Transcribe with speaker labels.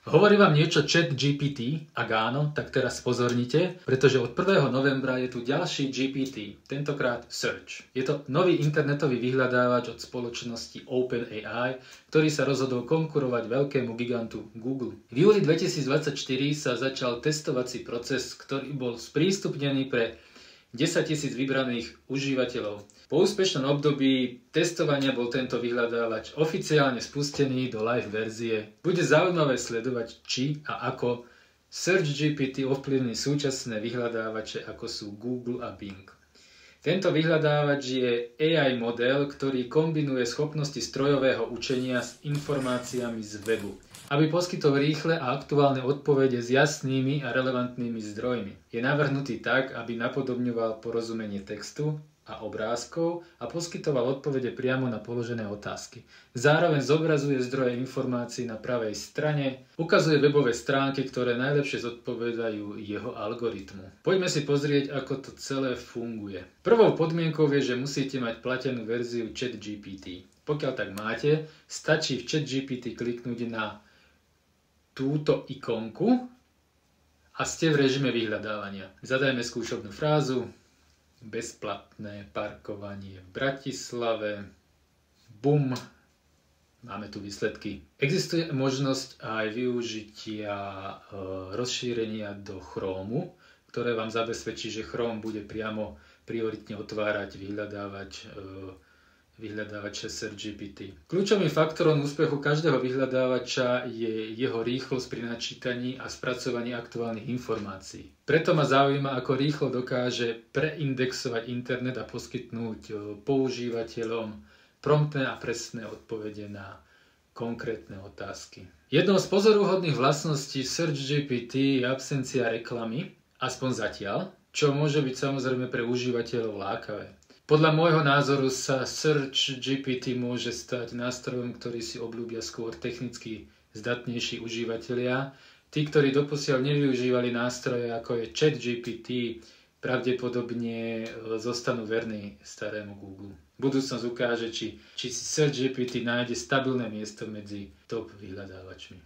Speaker 1: Hovorí vám niečo ChatGPT? Ak áno, tak teraz pozornite, pretože od 1. novembra je tu ďalší GPT, tentokrát Search. Je to nový internetový vyhľadávač od spoločnosti OpenAI, ktorý sa rozhodol konkurovať veľkému gigantu Google. V júli 2024 sa začal testovací proces, ktorý bol sprístupnený pre 10 000 vybraných užívateľov. Po úspešnom období testovania bol tento vyhľadávač oficiálne spustený do live verzie. Bude zaujímavé sledovať, či a ako SearchGPT ovplyvní súčasné vyhľadávače, ako sú Google a Bing. Tento vyhľadávač je AI model, ktorý kombinuje schopnosti strojového učenia s informáciami z webu, aby poskytol rýchle a aktuálne odpovede s jasnými a relevantnými zdrojmi. Je navrhnutý tak, aby napodobňoval porozumenie textu a obrázkov a poskytoval odpovede priamo na položené otázky. Zároveň zobrazuje zdroje informácií na pravej strane, ukazuje webové stránky, ktoré najlepšie zodpovedajú jeho algoritmu. Poďme si pozrieť, ako to celé funguje. Prvou podmienkou je, že musíte mať platenú verziu ChatGPT. Pokiaľ tak máte, stačí v ChatGPT kliknúť na túto ikonku a ste v režime vyhľadávania. Zadajme skúšobnú frázu: bezplatné parkovanie v Bratislave. Bum. Máme tu výsledky. Existuje možnosť aj využitia rozšírenia do Chromu, ktoré vám zabezpečí, že Chrome bude priamo prioritne otvárať vyhľadávače SearchGPT. Kľúčovým faktorom úspechu každého vyhľadávača je jeho rýchlosť pri načítaní a spracovaní aktuálnych informácií. Preto ma zaujíma, ako rýchlo dokáže preindexovať internet a poskytnúť používateľom promptné a presné odpovede na konkrétne otázky. Jednou z pozoruhodných vlastností SearchGPT je absencia reklamy, aspoň zatiaľ, čo môže byť samozrejme pre užívateľov lákavé. Podľa môjho názoru sa SearchGPT môže stať nástrojom, ktorý si obľúbia skôr technicky zdatnejší užívateľia. Tí, ktorí doposiaľ nevyužívali nástroje ako je ChatGPT, pravdepodobne zostanú verní starému Google. Budúcnosť ukáže, či si SearchGPT nájde stabilné miesto medzi top vyhľadávačmi.